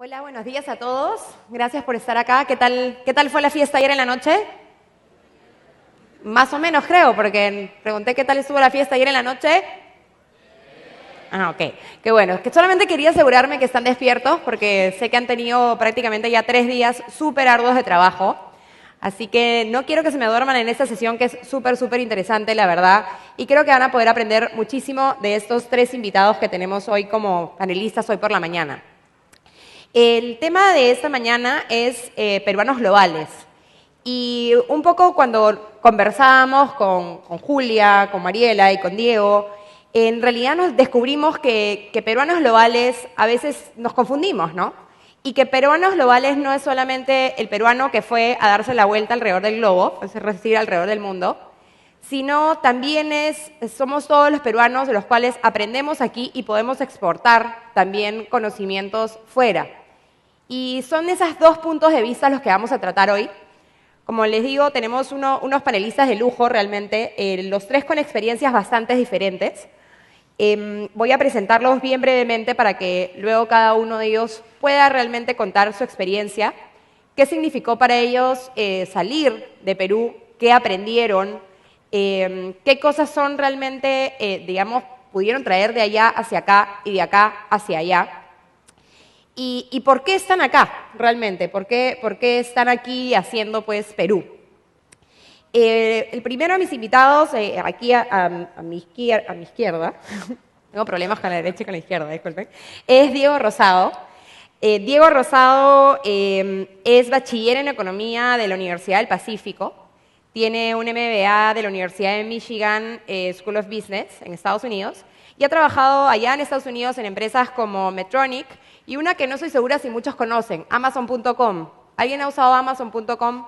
Hola, buenos días a todos. Gracias por estar acá. ¿Qué tal fue la fiesta ayer en la noche? Más o menos creo, porque pregunté qué tal estuvo la fiesta ayer en la noche. Ah, ok. Qué bueno. Que solamente quería asegurarme que están despiertos, porque sé que han tenido prácticamente ya 3 días súper arduos de trabajo. Así que no quiero que se me duerman en esta sesión, que es súper interesante, la verdad. Y creo que van a poder aprender muchísimo de estos 3 invitados que tenemos hoy como panelistas hoy por la mañana. El tema de esta mañana es peruanos globales. Y un poco cuando conversábamos con Julia, con Mariela y con Diego, en realidad nos descubrimos que peruanos globales a veces nos confundimos, ¿no? Y que peruanos globales no es solamente el peruano que fue a darse la vuelta alrededor del globo, es decir, alrededor del mundo, sino también somos todos los peruanos de los cuales aprendemos aquí y podemos exportar también conocimientos fuera. Y son esos 2 puntos de vista los que vamos a tratar hoy. Como les digo, tenemos unos panelistas de lujo realmente, los 3 con experiencias bastante diferentes. Voy a presentarlos bien brevemente para que luego cada uno de ellos pueda realmente contar su experiencia, qué significó para ellos salir de Perú, qué aprendieron, qué cosas son realmente, digamos, pudieron traer de allá hacia acá y de acá hacia allá. ¿Y por qué están acá realmente? ¿Por qué están aquí haciendo pues Perú? El primero de mis invitados, aquí a mi izquierda, tengo problemas con la derecha y con la izquierda, disculpen, es Diego Rosado. Diego Rosado es bachiller en Economía de la Universidad del Pacífico, tiene un MBA de la Universidad de Michigan School of Business en Estados Unidos y ha trabajado allá en Estados Unidos en empresas como Medtronic y una que no estoy segura si muchos conocen, Amazon.com. ¿Alguien ha usado Amazon.com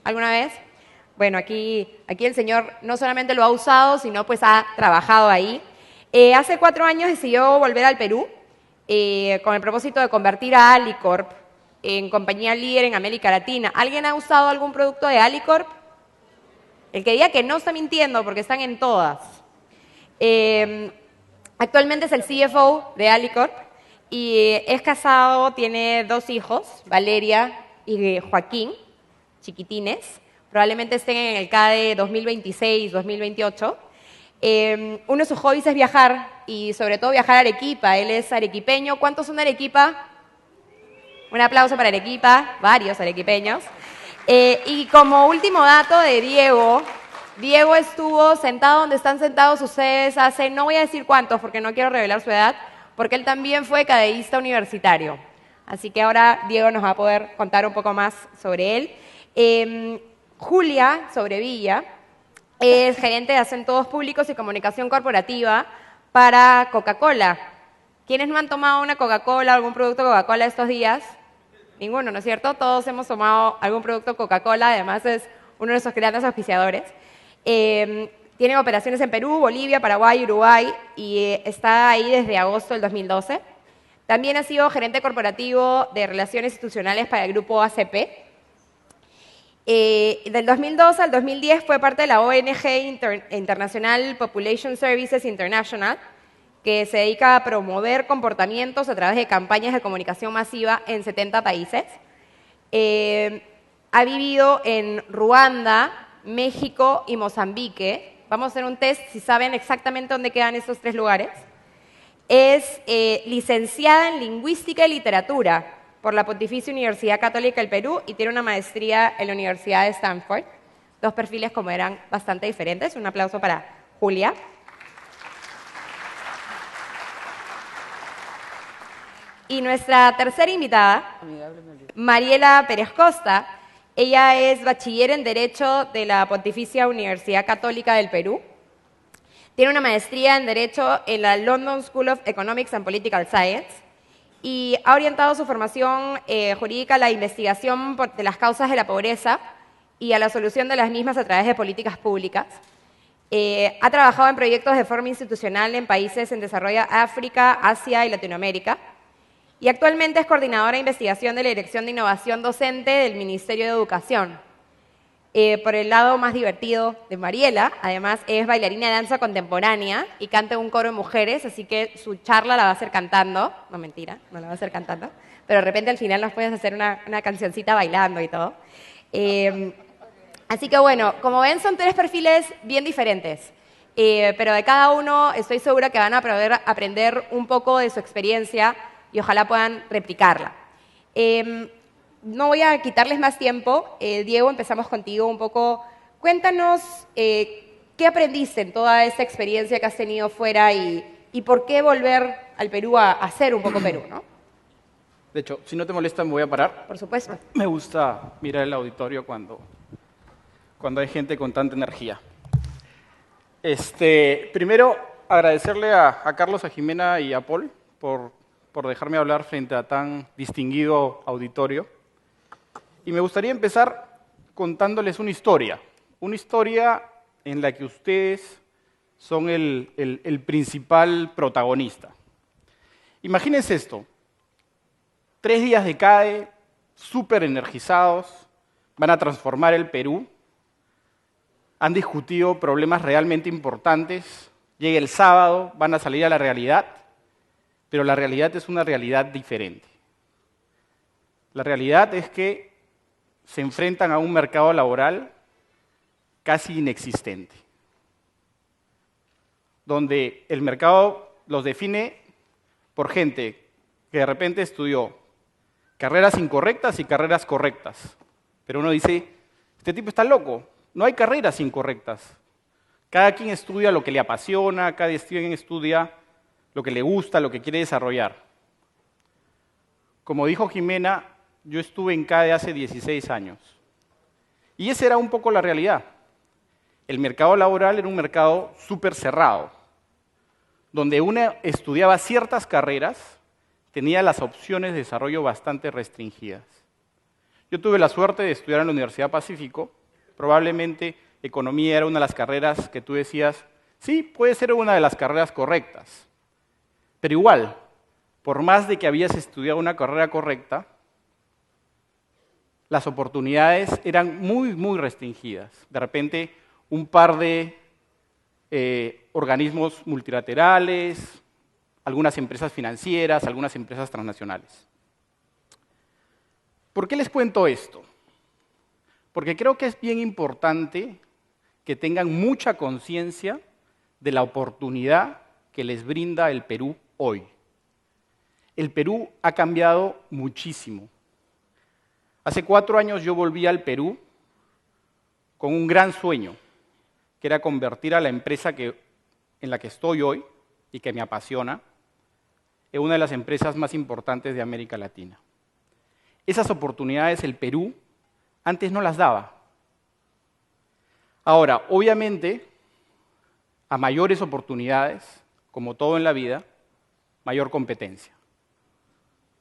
alguna vez? Bueno, aquí el señor no solamente lo ha usado, sino pues ha trabajado ahí. Hace 4 años decidió volver al Perú con el propósito de convertir a Alicorp en compañía líder en América Latina. ¿Alguien ha usado algún producto de Alicorp? El que diga que no está mintiendo, porque están en todas. Actualmente es el CFO de Alicorp y es casado, tiene 2 hijos, Valeria y Joaquín, chiquitines. Probablemente estén en el CADE 2026-2028. Uno de sus hobbies es viajar y sobre todo viajar a Arequipa. Él es arequipeño. ¿Cuántos son de Arequipa? Un aplauso para Arequipa, varios arequipeños. Y como último dato de Diego, Diego estuvo sentado donde están sentados ustedes hace, no voy a decir cuántos porque no quiero revelar su edad, porque él también fue cadeísta universitario. Así que ahora Diego nos va a poder contar un poco más sobre él. Julia Sobrevilla es gerente de asuntos públicos y comunicación corporativa para Coca-Cola. ¿Quiénes no han tomado una Coca-Cola o algún producto Coca-Cola estos días? Ninguno, ¿no es cierto? Todos hemos tomado algún producto Coca-Cola, además es uno de nuestros grandes auspiciadores. Tiene operaciones en Perú, Bolivia, Paraguay, Uruguay y está ahí desde agosto del 2012. También ha sido gerente corporativo de relaciones institucionales para el grupo ACP. Del 2012 al 2010 fue parte de la ONG Internacional Population Services International, que se dedica a promover comportamientos a través de campañas de comunicación masiva en 70 países. Ha vivido en Ruanda, México y Mozambique. Vamos a hacer un test si saben exactamente dónde quedan estos 3 lugares. Es licenciada en Lingüística y Literatura por la Pontificia Universidad Católica del Perú y tiene una maestría en la Universidad de Stanford. 2 perfiles como eran bastante diferentes. Un aplauso para Julia. Y nuestra tercera invitada, Mariela Pérez Costa. Ella es bachiller en Derecho de la Pontificia Universidad Católica del Perú. Tiene una maestría en Derecho en la London School of Economics and Political Science y ha orientado su formación jurídica a la investigación de las causas de la pobreza y a la solución de las mismas a través de políticas públicas. Ha trabajado en proyectos de forma institucional en países en desarrollo África, Asia y Latinoamérica. Y actualmente es coordinadora de investigación de la Dirección de Innovación Docente del Ministerio de Educación. Por el lado más divertido de Mariela, además es bailarina de danza contemporánea y canta en un coro de mujeres, así que su charla la va a hacer cantando. No, mentira, no la va a hacer cantando. Pero de repente al final nos puedes hacer una cancioncita bailando y todo. Así que bueno, como ven son tres perfiles bien diferentes. Pero de cada uno estoy segura que van a poder aprender un poco de su experiencia y ojalá puedan replicarla. No voy a quitarles más tiempo. Diego, empezamos contigo un poco. Cuéntanos qué aprendiste en toda esta experiencia que has tenido fuera y por qué volver al Perú a hacer un poco Perú, ¿no? De hecho, si no te molesta, me voy a parar. Por supuesto. Me gusta mirar el auditorio cuando hay gente con tanta energía. Primero, agradecerle a Carlos, a Jimena y a Paul por dejarme hablar frente a tan distinguido auditorio. Y me gustaría empezar contándoles una historia en la que ustedes son el principal protagonista. Imagínense esto, 3 días de CADE, súper energizados, van a transformar el Perú, han discutido problemas realmente importantes, llega el sábado, van a salir a la realidad, pero la realidad es una realidad diferente. La realidad es que se enfrentan a un mercado laboral casi inexistente, donde el mercado los define por gente que de repente estudió carreras incorrectas y carreras correctas. Pero uno dice, este tipo está loco, no hay carreras incorrectas. Cada quien estudia lo que le apasiona, cada quien estudia lo que le gusta, lo que quiere desarrollar. Como dijo Jimena, yo estuve en CADE hace 16 años. Y esa era un poco la realidad. El mercado laboral era un mercado súper cerrado, donde uno estudiaba ciertas carreras, tenía las opciones de desarrollo bastante restringidas. Yo tuve la suerte de estudiar en la Universidad Pacífico. Probablemente economía era una de las carreras que tú decías, sí, puede ser una de las carreras correctas. Pero igual, por más de que habías estudiado una carrera correcta, las oportunidades eran muy, muy restringidas. De repente, un par de organismos multilaterales, algunas empresas financieras, algunas empresas transnacionales. ¿Por qué les cuento esto? Porque creo que es bien importante que tengan mucha conciencia de la oportunidad que les brinda el Perú hoy. El Perú ha cambiado muchísimo. Hace 4 años yo volví al Perú con un gran sueño, que era convertir a la empresa en la que estoy hoy y que me apasiona, en una de las empresas más importantes de América Latina. Esas oportunidades el Perú antes no las daba. Ahora, obviamente, a mayores oportunidades, como todo en la vida, mayor competencia.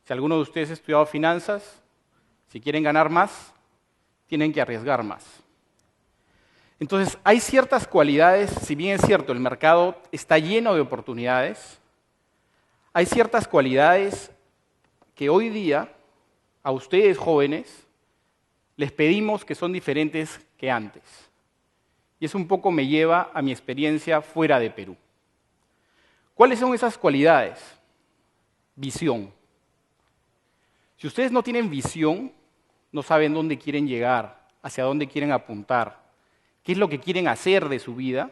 Si alguno de ustedes ha estudiado finanzas, si quieren ganar más, tienen que arriesgar más. Entonces, hay ciertas cualidades, si bien es cierto, el mercado está lleno de oportunidades, hay ciertas cualidades que hoy día, a ustedes jóvenes, les pedimos que son diferentes que antes. Y eso un poco me lleva a mi experiencia fuera de Perú. ¿Cuáles son esas cualidades? Visión. Si ustedes no tienen visión, no saben dónde quieren llegar, hacia dónde quieren apuntar, qué es lo que quieren hacer de su vida,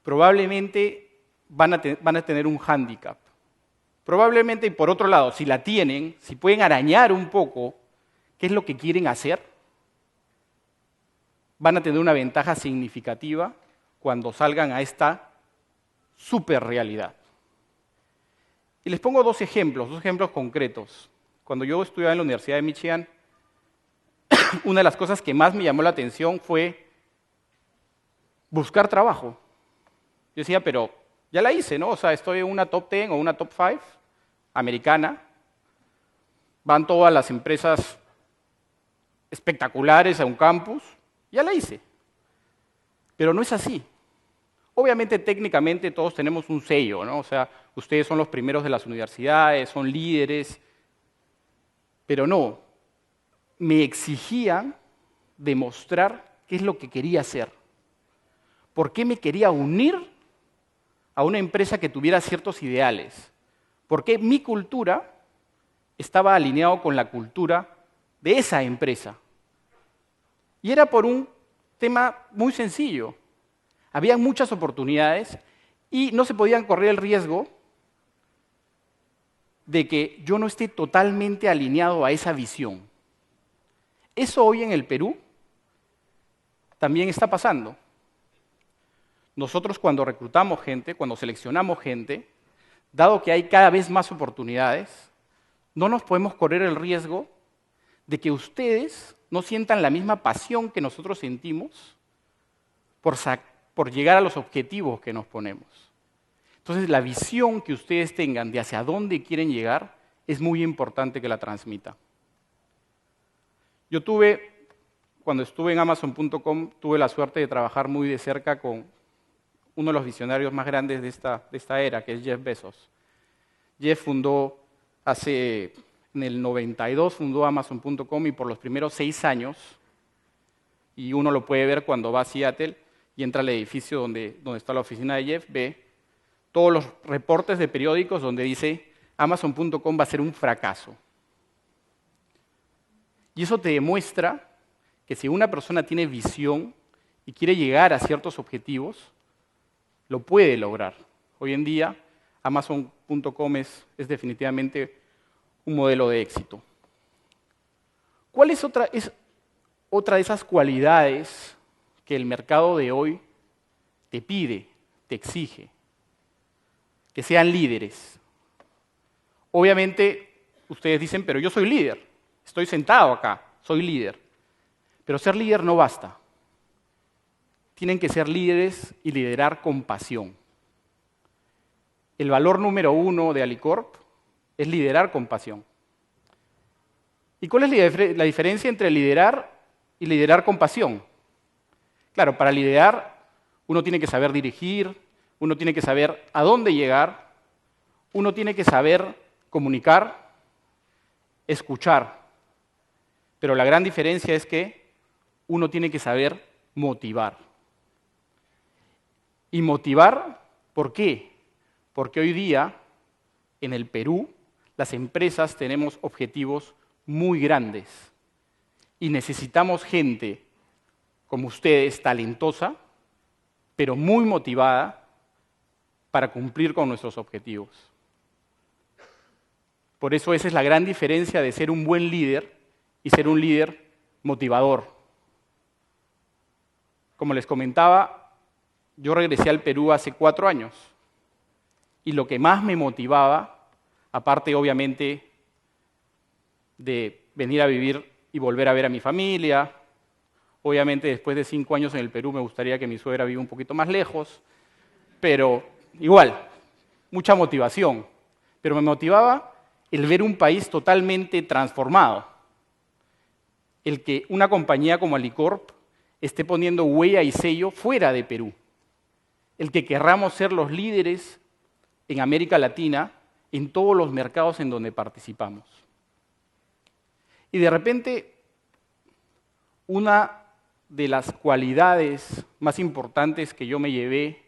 probablemente van a tener un hándicap. Probablemente, y por otro lado, si la tienen, si pueden arañar un poco qué es lo que quieren hacer, van a tener una ventaja significativa cuando salgan a esta superrealidad. Y les pongo 2 ejemplos concretos. Cuando yo estudiaba en la Universidad de Michigan, una de las cosas que más me llamó la atención fue buscar trabajo. Yo decía, pero ya la hice, ¿no? O sea, estoy en una top 10 o una top 5 americana. Van todas las empresas espectaculares a un campus. Ya la hice. Pero no es así. Obviamente, técnicamente, todos tenemos un sello, ¿no? O sea, ustedes son los primeros de las universidades, son líderes. Pero no. Me exigían demostrar qué es lo que quería hacer. ¿Por qué me quería unir a una empresa que tuviera ciertos ideales? ¿Por qué mi cultura estaba alineado con la cultura de esa empresa? Y era por un tema muy sencillo. Había muchas oportunidades y no se podían correr el riesgo de que yo no esté totalmente alineado a esa visión. Eso hoy en el Perú también está pasando. Nosotros cuando reclutamos gente, cuando seleccionamos gente, dado que hay cada vez más oportunidades, no nos podemos correr el riesgo de que ustedes no sientan la misma pasión que nosotros sentimos por llegar a los objetivos que nos ponemos. Entonces, la visión que ustedes tengan de hacia dónde quieren llegar es muy importante que la transmitan. Yo cuando estuve en Amazon.com, tuve la suerte de trabajar muy de cerca con uno de los visionarios más grandes de esta era, que es Jeff Bezos. Jeff fundó en el 92 fundó Amazon.com y por los primeros 6 años, y uno lo puede ver cuando va a Seattle y entra al edificio donde está la oficina de Jeff, ve todos los reportes de periódicos donde dice Amazon.com va a ser un fracaso. Y eso te demuestra que si una persona tiene visión y quiere llegar a ciertos objetivos, lo puede lograr. Hoy en día, Amazon.com es definitivamente un modelo de éxito. ¿Cuál es otra de esas cualidades que el mercado de hoy te pide, te exige? Que sean líderes. Obviamente, ustedes dicen, pero yo soy líder, estoy sentado acá, soy líder. Pero ser líder no basta. Tienen que ser líderes y liderar con pasión. El valor número 1 de Alicorp es liderar con pasión. ¿Y cuál es la diferencia entre liderar y liderar con pasión? Claro, para liderar uno tiene que saber dirigir, uno tiene que saber a dónde llegar, uno tiene que saber comunicar, escuchar. Pero la gran diferencia es que uno tiene que saber motivar. Y motivar, ¿por qué? Porque hoy día, en el Perú, las empresas tenemos objetivos muy grandes y necesitamos gente como ustedes, talentosa, pero muy motivada para cumplir con nuestros objetivos. Por eso esa es la gran diferencia de ser un buen líder y ser un líder motivador. Como les comentaba, yo regresé al Perú hace 4 años y lo que más me motivaba, aparte obviamente de venir a vivir y volver a ver a mi familia, obviamente después de 5 años en el Perú me gustaría que mi suegra viva un poquito más lejos, pero igual, mucha motivación. Pero me motivaba el ver un país totalmente transformado. El que una compañía como Alicorp esté poniendo huella y sello fuera de Perú. El que querramos ser los líderes en América Latina en todos los mercados en donde participamos. Y de repente, una de las cualidades más importantes que yo me llevé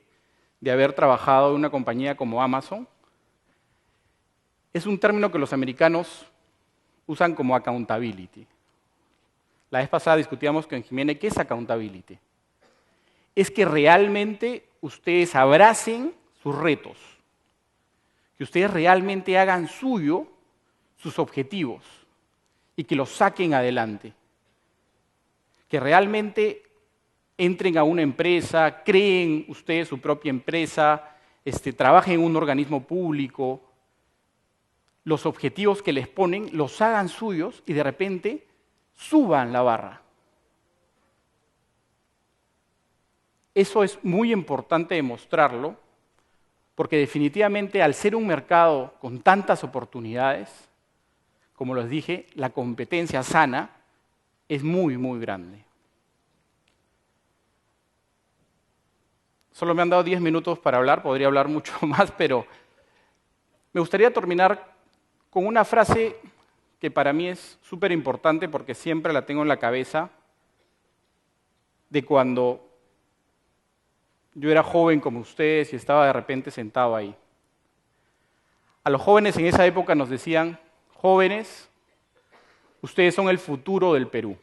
de haber trabajado en una compañía como Amazon es un término que los americanos usan como accountability. La vez pasada discutíamos con Jiménez qué es accountability. Es que realmente ustedes abracen sus retos, que ustedes realmente hagan suyo sus objetivos y que los saquen adelante. Que realmente entren a una empresa, creen ustedes su propia empresa, trabajen en un organismo público, los objetivos que les ponen los hagan suyos y de repente suban la barra. Eso es muy importante demostrarlo, porque definitivamente al ser un mercado con tantas oportunidades, como les dije, la competencia sana es muy, muy grande. Solo me han dado 10 minutos para hablar, podría hablar mucho más, pero me gustaría terminar con una frase que para mí es súper importante porque siempre la tengo en la cabeza de cuando yo era joven como ustedes y estaba de repente sentado ahí. A los jóvenes en esa época nos decían: jóvenes, ustedes son el futuro del Perú.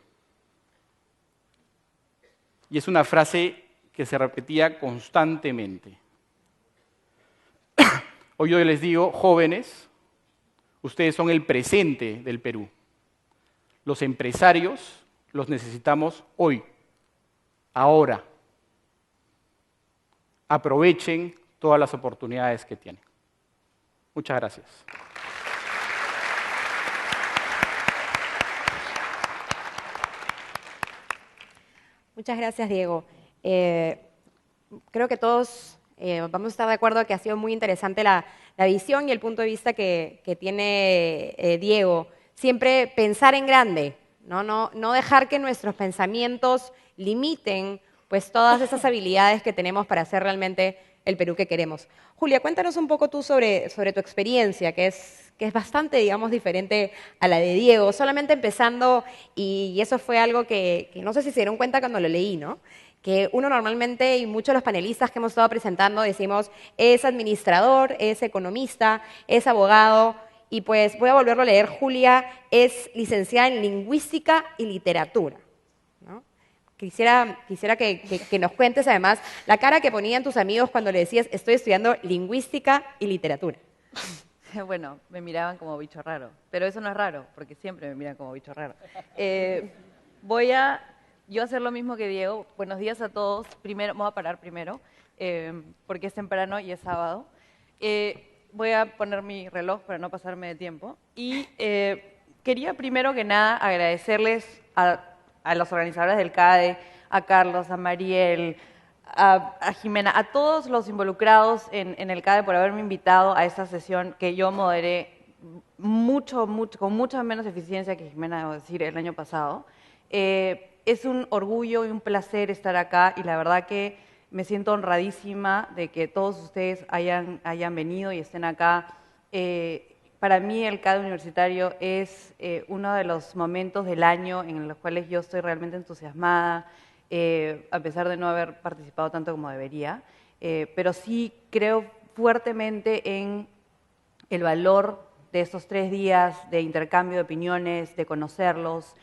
Y es una frase que se repetía constantemente. Hoy yo les digo: jóvenes, ustedes son el presente del Perú. Los empresarios los necesitamos hoy, ahora. Aprovechen todas las oportunidades que tienen. Muchas gracias. Muchas gracias, Diego. Creo que todos vamos a estar de acuerdo que ha sido muy interesante la visión y el punto de vista que tiene Diego. Siempre pensar en grande, no dejar que nuestros pensamientos limiten pues todas esas habilidades que tenemos para hacer realmente el Perú que queremos. Julia, cuéntanos un poco tú sobre tu experiencia, que es bastante, digamos, diferente a la de Diego. Solamente empezando, y eso fue algo que no sé si se dieron cuenta cuando lo leí, ¿no? Que uno normalmente, y muchos de los panelistas que hemos estado presentando, decimos, es administrador, es economista, es abogado, y pues voy a volverlo a leer. Julia es licenciada en Lingüística y Literatura, ¿no? Quisiera que nos cuentes además la cara que ponían tus amigos cuando le decías estoy estudiando Lingüística y Literatura. Bueno, me miraban como bicho raro, pero eso no es raro, porque siempre me miran como bicho raro. Voy a hacer lo mismo que Diego. Buenos días a todos. Primero, voy a parar primero, porque es temprano y es sábado. Voy a poner mi reloj para no pasarme de tiempo. Y quería primero que nada agradecerles a los organizadores del CADE, a Carlos, a Mariel, a Jimena, a todos los involucrados en el CADE por haberme invitado a esta sesión que yo moderé con mucha menos eficiencia que Jimena, debo decir, el año pasado. Es un orgullo y un placer estar acá y la verdad que me siento honradísima de que todos ustedes hayan venido y estén acá. Para mí el CADE universitario es uno de los momentos del año en los cuales yo estoy realmente entusiasmada, a pesar de no haber participado tanto como debería, pero sí creo fuertemente en el valor de estos 3 días de intercambio de opiniones, de conocerlos.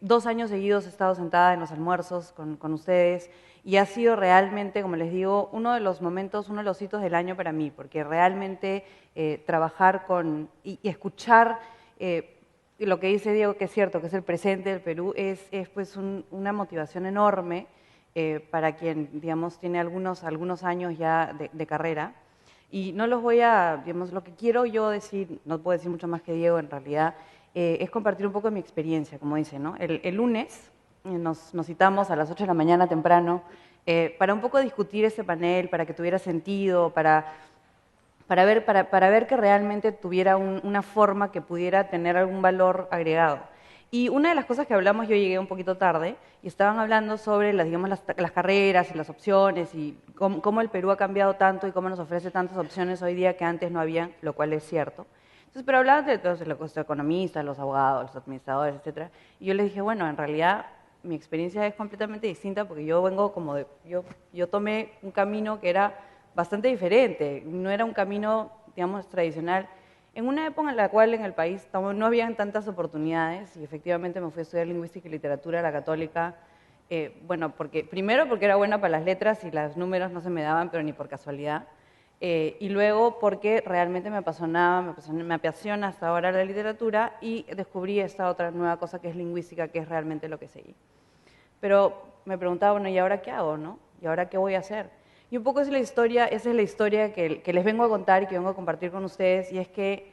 2 años seguidos he estado sentada en los almuerzos con ustedes y ha sido realmente, como les digo, uno de los momentos, uno de los hitos del año para mí, porque realmente trabajar y escuchar lo que dice Diego, que es cierto, que es el presente del Perú, es pues una motivación enorme para quien, digamos, tiene algunos años ya de carrera. Y no los voy a, digamos, lo que quiero yo decir, no puedo decir mucho más que Diego en realidad, es compartir un poco de mi experiencia, como dice, ¿no? El lunes nos citamos a las 8 de la mañana temprano para un poco discutir ese panel, para que tuviera sentido, para ver que realmente tuviera una forma que pudiera tener algún valor agregado. Y una de las cosas que hablamos, yo llegué un poquito tarde, y estaban hablando sobre las carreras y las opciones, y cómo el Perú ha cambiado tanto y cómo nos ofrece tantas opciones hoy día que antes no habían, lo cual es cierto. Entonces, pero hablaban de todos los economistas, los abogados, los administradores, etc. Y yo les dije, bueno, en realidad mi experiencia es completamente distinta porque yo vengo como yo tomé un camino que era bastante diferente, no era un camino, digamos, tradicional. En una época en la cual en el país no habían tantas oportunidades y efectivamente me fui a estudiar Lingüística y Literatura a la Católica, bueno, primero porque era buena para las letras y los números no se me daban, pero ni por casualidad, y luego porque realmente me apasiona hasta ahora la literatura y descubrí esta otra nueva cosa que es lingüística, que es realmente lo que seguí. Pero me preguntaba, bueno, ¿y ahora qué hago, no? ¿Y ahora qué voy a hacer? Y un poco esa es la historia que les vengo a contar y que vengo a compartir con ustedes, y es que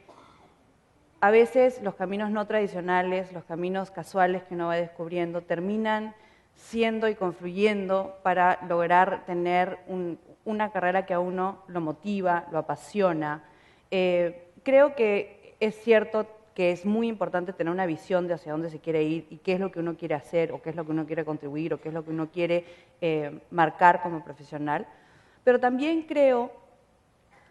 a veces los caminos no tradicionales, los caminos casuales que uno va descubriendo, terminan siendo y confluyendo para lograr tener una carrera que a uno lo motiva, lo apasiona. Creo que es cierto que es muy importante tener una visión de hacia dónde se quiere ir y qué es lo que uno quiere hacer, o qué es lo que uno quiere contribuir, o qué es lo que uno quiere marcar como profesional. Pero también creo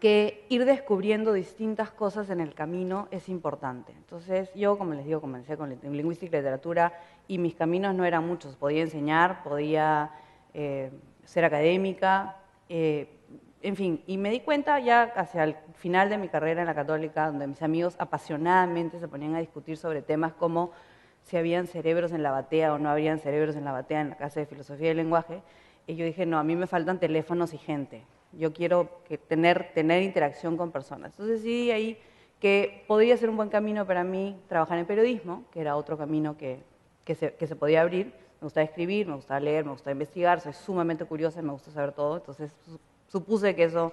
que ir descubriendo distintas cosas en el camino es importante. Entonces, yo, como les digo, comencé con lingüística y literatura y mis caminos no eran muchos. Podía enseñar, podía ser académica, en fin. Y me di cuenta ya hacia el final de mi carrera en la Católica, donde mis amigos apasionadamente se ponían a discutir sobre temas como si habían cerebros en la batea o no habían cerebros en la batea en la clase de filosofía y lenguaje, y yo dije, no, a mí me faltan teléfonos y gente. Yo quiero tener interacción con personas. Entonces decidí ahí que podría ser un buen camino para mí trabajar en periodismo, que era otro camino que se podía abrir. Me gustaba escribir, me gustaba leer, me gustaba investigar, soy sumamente curiosa y me gusta saber todo. Entonces supuse que eso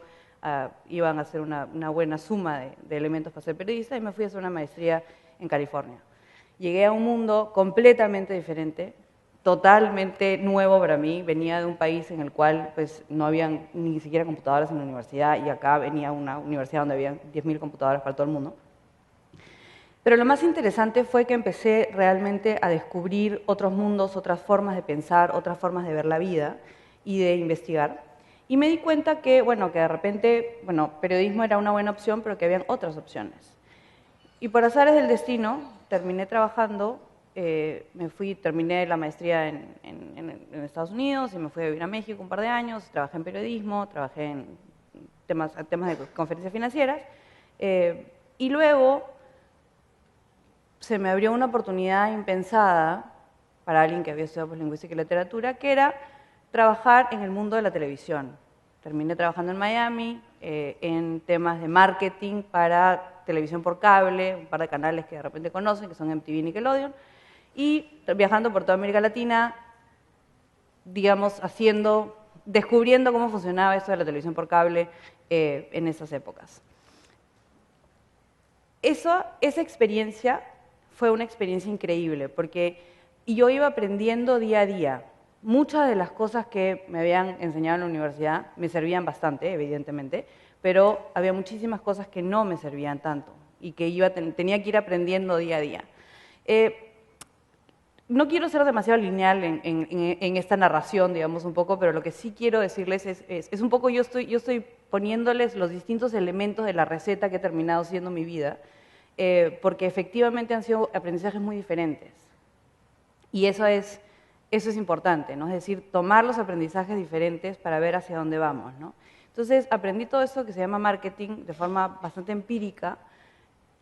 iban a ser una buena suma de elementos para ser periodista y me fui a hacer una maestría en California. Llegué a un mundo completamente diferente, totalmente nuevo para mí. Venía de un país en el cual pues, no habían ni siquiera computadoras en la universidad y acá venía una universidad donde había 10.000 computadoras para todo el mundo. Pero lo más interesante fue que empecé realmente a descubrir otros mundos, otras formas de pensar, otras formas de ver la vida y de investigar. Y me di cuenta que, bueno, que de repente, bueno, periodismo era una buena opción, pero que habían otras opciones. Y por azares del destino, terminé trabajando. Terminé la maestría en Estados Unidos y me fui a vivir a México un par de años, trabajé en periodismo, trabajé en temas de conferencias financieras y luego se me abrió una oportunidad impensada para alguien que había estudiado pues, lingüística y literatura, que era trabajar en el mundo de la televisión. Terminé trabajando en Miami en temas de marketing para televisión por cable, un par de canales que de repente conocen, que son MTV y Nickelodeon, y viajando por toda América Latina, digamos, descubriendo cómo funcionaba esto de la televisión por cable en esas épocas. Esa experiencia fue una experiencia increíble, porque yo iba aprendiendo día a día. Muchas de las cosas que me habían enseñado en la universidad me servían bastante, evidentemente, pero había muchísimas cosas que no me servían tanto y que tenía que ir aprendiendo día a día. No quiero ser demasiado lineal en esta narración, digamos, un poco, pero lo que sí quiero decirles es un poco, yo estoy poniéndoles los distintos elementos de la receta que he terminado siendo mi vida, porque efectivamente han sido aprendizajes muy diferentes. Y eso es importante, ¿no? Es decir, tomar los aprendizajes diferentes para ver hacia dónde vamos, ¿no? Entonces, aprendí todo eso que se llama marketing de forma bastante empírica,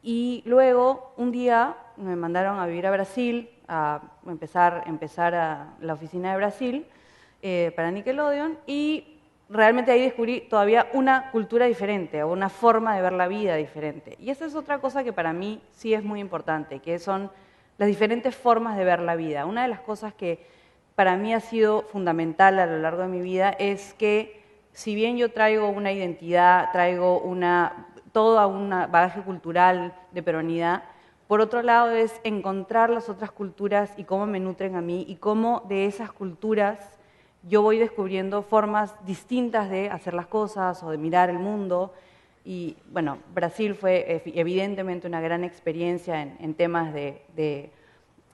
y luego, un día, me mandaron a vivir a Brasil, a empezar a la oficina de Brasil para Nickelodeon, y realmente ahí descubrí todavía una cultura diferente, o una forma de ver la vida diferente. Y esa es otra cosa que para mí sí es muy importante, que son las diferentes formas de ver la vida. Una de las cosas que para mí ha sido fundamental a lo largo de mi vida es que, si bien yo traigo una identidad, traigo toda una bagaje cultural de peruanidad, por otro lado es encontrar las otras culturas y cómo me nutren a mí y cómo de esas culturas yo voy descubriendo formas distintas de hacer las cosas o de mirar el mundo. Y bueno, Brasil fue evidentemente una gran experiencia en temas de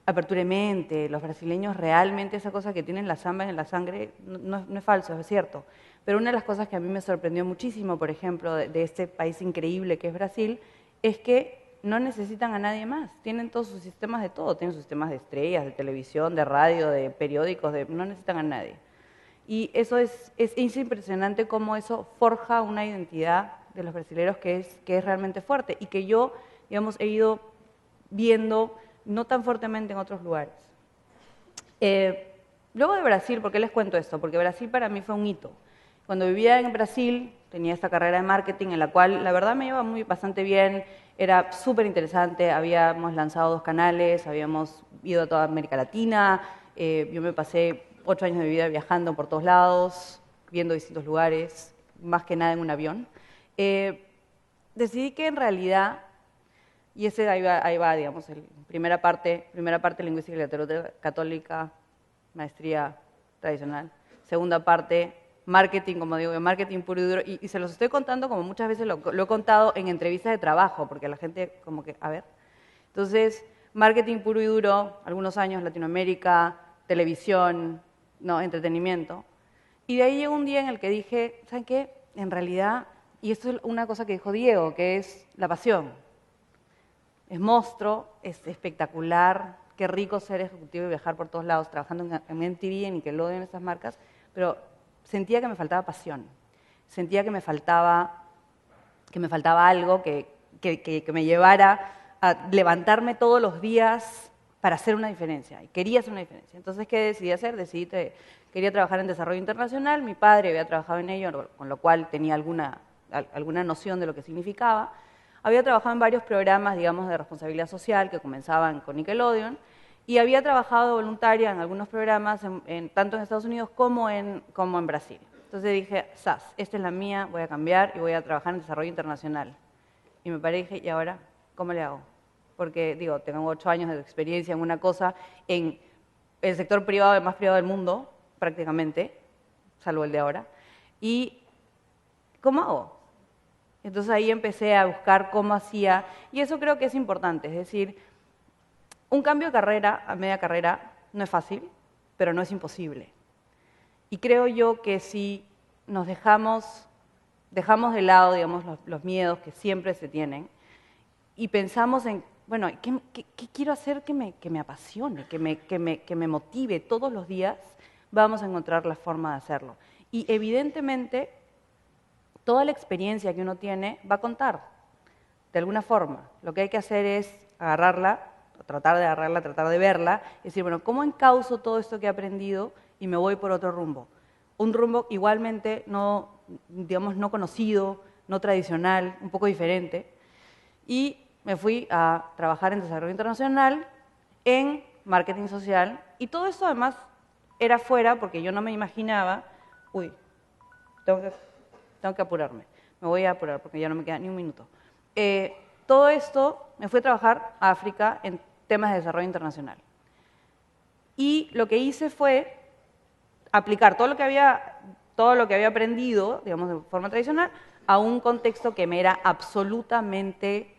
apertura de mente. Los brasileños realmente, esa cosa que tienen la samba en la sangre, no es falso, es cierto. Pero una de las cosas que a mí me sorprendió muchísimo, por ejemplo, de este país increíble que es Brasil, es que no necesitan a nadie más. Tienen todos sus sistemas de todo. Tienen sus sistemas de estrellas, de televisión, de radio, de periódicos, no necesitan a nadie. Y eso es impresionante cómo eso forja una identidad de los brasileños que es realmente fuerte y que yo, digamos, he ido viendo no tan fuertemente en otros lugares. Luego de Brasil, ¿por qué les cuento esto? Porque Brasil para mí fue un hito. Cuando vivía en Brasil, tenía esta carrera de marketing en la cual la verdad me iba bastante bien, era súper interesante, habíamos lanzado 2 canales, habíamos ido a toda América Latina, yo me pasé 8 años de mi vida viajando por todos lados, viendo distintos lugares, más que nada en un avión. Decidí que en realidad, y ahí va digamos, primera parte lingüística y literatura católica, maestría tradicional. Segunda parte, marketing, como digo, marketing puro y duro. Y se los estoy contando como muchas veces lo he contado en entrevistas de trabajo, porque la gente como que, a ver. Entonces, marketing puro y duro, algunos años Latinoamérica, televisión, entretenimiento. Y de ahí llegó un día en el que dije, ¿saben qué? En realidad y esto es una cosa que dijo Diego, que es la pasión. Es monstruo, es espectacular, qué rico ser ejecutivo y viajar por todos lados, trabajando en MTV, en Nickelodeon, en estas marcas, pero sentía que me faltaba pasión, sentía que me faltaba algo que me llevara a levantarme todos los días para hacer una diferencia, y quería hacer una diferencia. Entonces, ¿qué decidí hacer? Quería trabajar en desarrollo internacional, mi padre había trabajado en ello, con lo cual tenía alguna noción de lo que significaba. Había trabajado en varios programas, digamos, de responsabilidad social que comenzaban con Nickelodeon, y había trabajado de voluntaria en algunos programas, tanto en Estados Unidos como en Brasil. Entonces dije, esta es la mía, voy a cambiar y voy a trabajar en desarrollo internacional. Y me paré y dije, ¿y ahora cómo le hago? Porque, digo, tengo 8 años de experiencia en una cosa, en el sector privado, el más privado del mundo, prácticamente, salvo el de ahora. ¿Y cómo hago? Entonces ahí empecé a buscar cómo hacía, y eso creo que es importante, es decir, un cambio de carrera a media carrera no es fácil, pero no es imposible. Y creo yo que si nos dejamos de lado, digamos, los miedos que siempre se tienen, y pensamos en, bueno, ¿qué quiero hacer que me apasione, que me motive todos los días? Vamos a encontrar la forma de hacerlo. Y evidentemente, toda la experiencia que uno tiene va a contar, de alguna forma. Lo que hay que hacer es agarrarla, tratar de verla, y decir, bueno, ¿cómo encauzo todo esto que he aprendido y me voy por otro rumbo? Un rumbo igualmente no conocido, no tradicional, un poco diferente. Y me fui a trabajar en desarrollo internacional, en marketing social, y todo eso además era fuera porque yo no me imaginaba, tengo que apurarme, me voy a apurar porque ya no me queda ni un minuto. Todo esto me fui a trabajar a África en temas de desarrollo internacional. Y lo que hice fue aplicar todo lo que había aprendido, digamos, de forma tradicional, a un contexto que me era absolutamente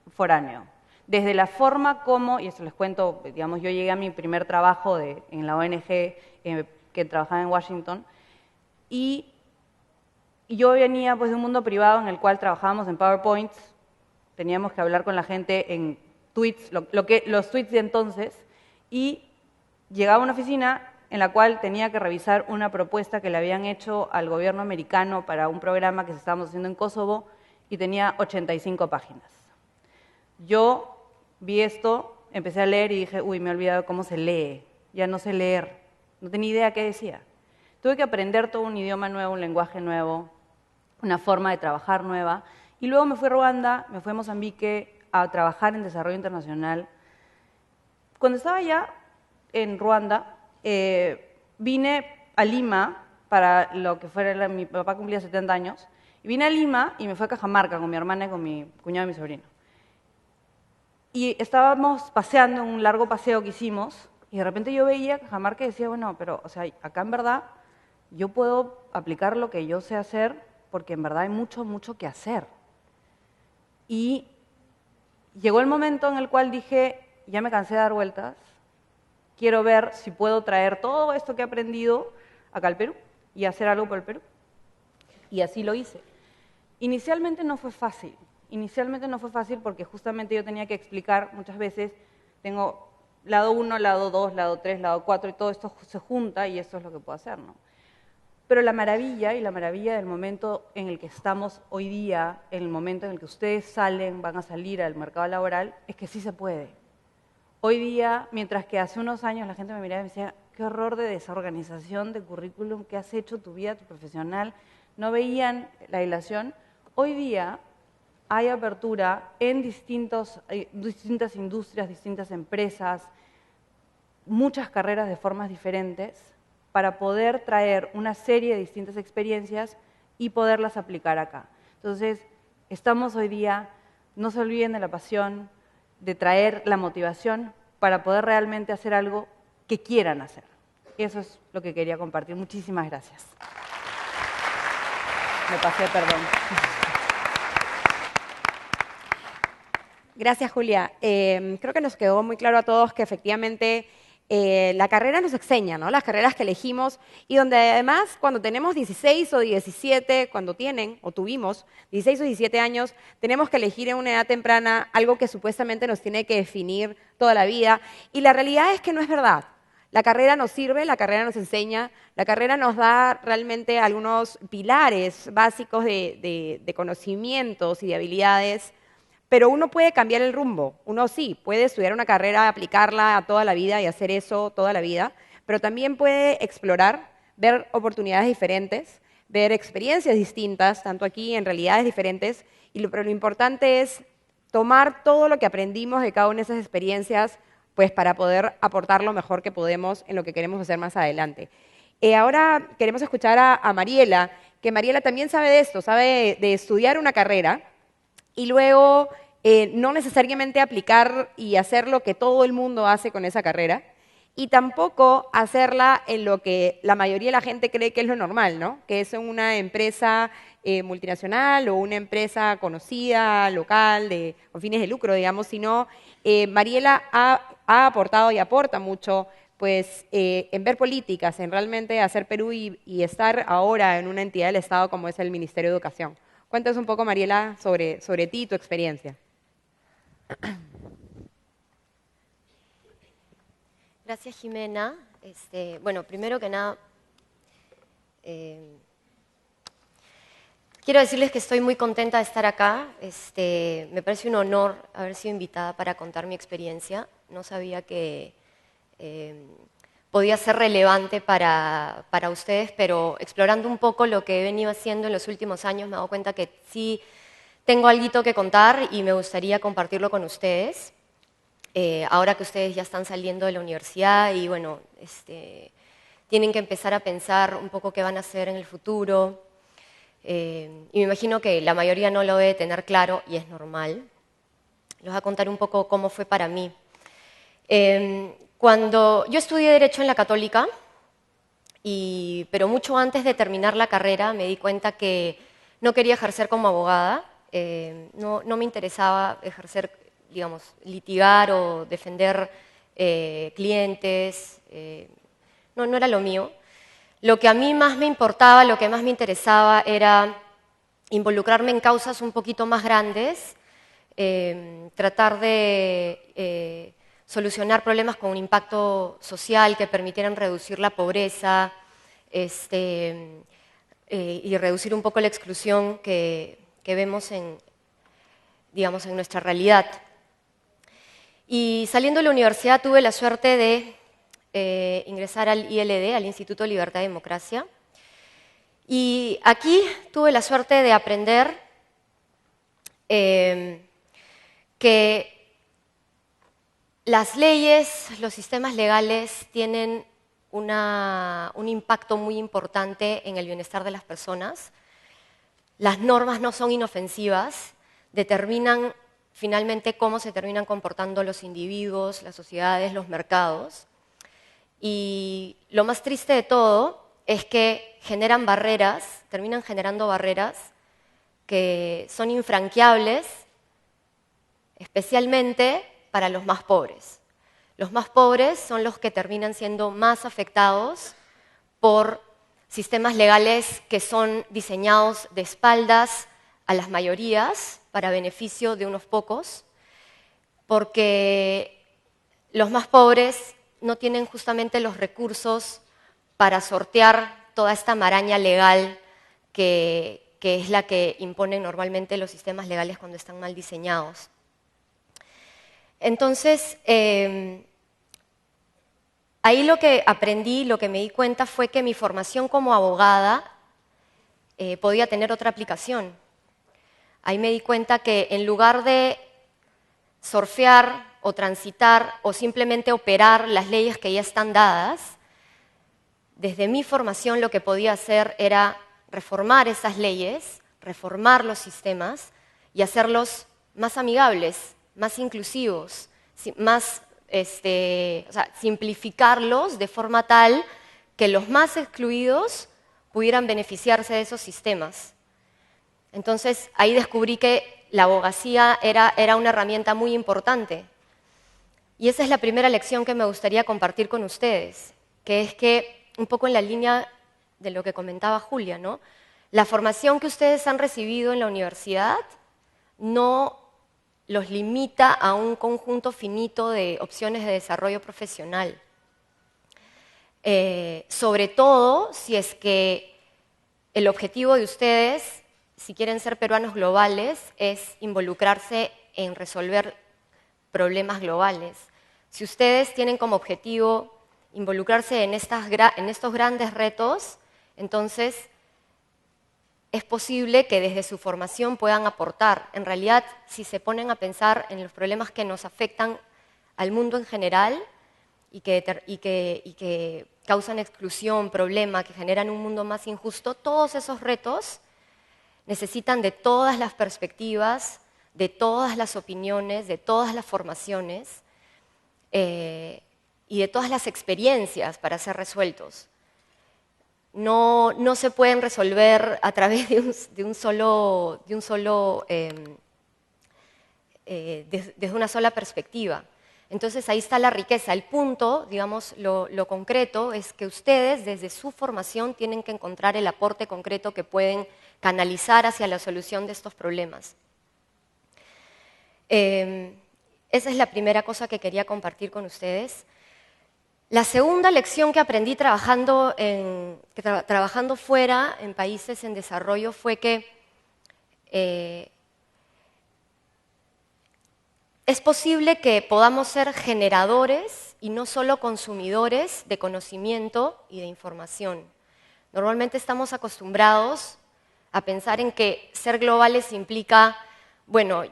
foráneo. Desde la forma como, y esto les cuento, digamos, yo llegué a mi primer trabajo en la ONG que trabajaba en Washington, y yo venía pues de un mundo privado en el cual trabajábamos en PowerPoints, teníamos que hablar con la gente en tweets, los tweets de entonces, y llegaba a una oficina en la cual tenía que revisar una propuesta que le habían hecho al gobierno americano para un programa que estábamos haciendo en Kosovo, y tenía 85 páginas. Yo vi esto, empecé a leer y dije, me he olvidado cómo se lee, ya no sé leer, no tenía idea qué decía. Tuve que aprender todo un idioma nuevo, un lenguaje nuevo, una forma de trabajar nueva, y luego me fui a Ruanda, me fui a Mozambique a trabajar en desarrollo internacional. Cuando estaba ya en Ruanda, vine a Lima para lo que fuera, mi papá cumplía 70 años, y vine a Lima y me fui a Cajamarca con mi hermana y con mi cuñado y mi sobrino. Y estábamos paseando en un largo paseo que hicimos, y de repente yo veía Cajamarca y decía, bueno, pero o sea, acá en verdad yo puedo aplicar lo que yo sé hacer, porque en verdad hay mucho, mucho que hacer. Y llegó el momento en el cual dije, ya me cansé de dar vueltas, quiero ver si puedo traer todo esto que he aprendido acá al Perú y hacer algo por el Perú. Y así lo hice. Inicialmente no fue fácil. Inicialmente no fue fácil porque justamente yo tenía que explicar muchas veces, tengo lado 1, lado 2, lado 3, lado 4, y todo esto se junta y esto es lo que puedo hacer, ¿no? Pero la maravilla del momento en el que estamos hoy día, en el momento en el que ustedes van a salir al mercado laboral, es que sí se puede. Hoy día, mientras que hace unos años la gente me miraba y me decía, qué horror de desorganización de currículum, qué has hecho tu vida, tu profesional, no veían la dilación. Hoy día hay apertura en distintas industrias, distintas empresas, muchas carreras de formas diferentes, para poder traer una serie de distintas experiencias y poderlas aplicar acá. Entonces, estamos hoy día, no se olviden de la pasión, de traer la motivación para poder realmente hacer algo que quieran hacer. Eso es lo que quería compartir. Muchísimas gracias. Me pasé, perdón. Gracias, Julia. Creo que nos quedó muy claro a todos que efectivamente la carrera nos enseña, ¿no? Las carreras que elegimos y donde además cuando tenemos 16 o 17, cuando tienen o tuvimos 16 o 17 años, tenemos que elegir en una edad temprana algo que supuestamente nos tiene que definir toda la vida y la realidad es que no es verdad. La carrera nos sirve, la carrera nos enseña, la carrera nos da realmente algunos pilares básicos de conocimientos y de habilidades, pero uno puede cambiar el rumbo. Uno sí, puede estudiar una carrera, aplicarla a toda la vida y hacer eso toda la vida, pero también puede explorar, ver oportunidades diferentes, ver experiencias distintas, tanto aquí en realidades diferentes, pero lo importante es tomar todo lo que aprendimos de cada una de esas experiencias pues para poder aportar lo mejor que podemos en lo que queremos hacer más adelante. Ahora queremos escuchar a Mariela, que Mariela también sabe de esto, sabe de estudiar una carrera y luego no necesariamente aplicar y hacer lo que todo el mundo hace con esa carrera y tampoco hacerla en lo que la mayoría de la gente cree que es lo normal, ¿no? Que es en una empresa multinacional o una empresa conocida, local, con fines de lucro, digamos, sino Mariela ha aportado y aporta mucho pues, en ver políticas, en realmente hacer Perú y estar ahora en una entidad del Estado como es el Ministerio de Educación. Cuéntanos un poco, Mariela, sobre ti y tu experiencia. Gracias, Jimena. Bueno, primero que nada, quiero decirles que estoy muy contenta de estar acá. Me parece un honor haber sido invitada para contar mi experiencia. No sabía que podía ser relevante para ustedes, pero explorando un poco lo que he venido haciendo en los últimos años me he dado cuenta que sí tengo algo que contar y me gustaría compartirlo con ustedes. Ahora que ustedes ya están saliendo de la universidad y bueno, tienen que empezar a pensar un poco qué van a hacer en el futuro. Y me imagino que la mayoría no lo debe tener claro y es normal. Les voy a contar un poco cómo fue para mí. Cuando yo estudié Derecho en la Católica, pero mucho antes de terminar la carrera me di cuenta que no quería ejercer como abogada, no me interesaba ejercer, digamos, litigar o defender clientes, no era lo mío. Lo que a mí más me importaba, lo que más me interesaba era involucrarme en causas un poquito más grandes, tratar de solucionar problemas con un impacto social que permitieran reducir la pobreza y reducir un poco la exclusión que vemos digamos, en nuestra realidad. Y saliendo de la universidad tuve la suerte de ingresar al ILD, al Instituto de Libertad y Democracia. Y aquí tuve la suerte de aprender que las leyes, los sistemas legales tienen un impacto muy importante en el bienestar de las personas. Las normas no son inofensivas, determinan finalmente cómo se terminan comportando los individuos, las sociedades, los mercados. Y lo más triste de todo es que generan barreras, terminan generando barreras que son infranqueables, especialmente para los más pobres. Los más pobres son los que terminan siendo más afectados por sistemas legales que son diseñados de espaldas a las mayorías para beneficio de unos pocos, porque los más pobres no tienen justamente los recursos para sortear toda esta maraña legal que es la que imponen normalmente los sistemas legales cuando están mal diseñados. Entonces, ahí lo que aprendí, lo que me di cuenta fue que mi formación como abogada podía tener otra aplicación. Ahí me di cuenta que en lugar de surfear o transitar o simplemente operar las leyes que ya están dadas, desde mi formación lo que podía hacer era reformar esas leyes, reformar los sistemas y hacerlos más amigables, más inclusivos, más, simplificarlos de forma tal que los más excluidos pudieran beneficiarse de esos sistemas. Entonces, ahí descubrí que la abogacía era una herramienta muy importante, Y esa es la primera lección que me gustaría compartir con ustedes, que es que, un poco en la línea de lo que comentaba Julia, ¿no? La formación que ustedes han recibido en la universidad no los limita a un conjunto finito de opciones de desarrollo profesional. Sobre todo si es que el objetivo de ustedes, si quieren ser peruanos globales, es involucrarse en resolver problemas globales. Si ustedes tienen como objetivo involucrarse en estos grandes retos, entonces es posible que desde su formación puedan aportar. En realidad, si se ponen a pensar en los problemas que nos afectan al mundo en general y que causan exclusión, problema, que generan un mundo más injusto, todos esos retos necesitan de todas las perspectivas, de todas las opiniones, de todas las formaciones y de todas las experiencias para ser resueltos. No se pueden resolver a través desde una sola perspectiva. Entonces ahí está la riqueza. El punto, digamos, lo concreto es que ustedes desde su formación tienen que encontrar el aporte concreto que pueden canalizar hacia la solución de estos problemas. Esa es la primera cosa que quería compartir con ustedes. La segunda lección que aprendí trabajando fuera, en países en desarrollo, fue que es posible que podamos ser generadores y no solo consumidores de conocimiento y de información. Normalmente estamos acostumbrados a pensar en que ser globales implica, bueno,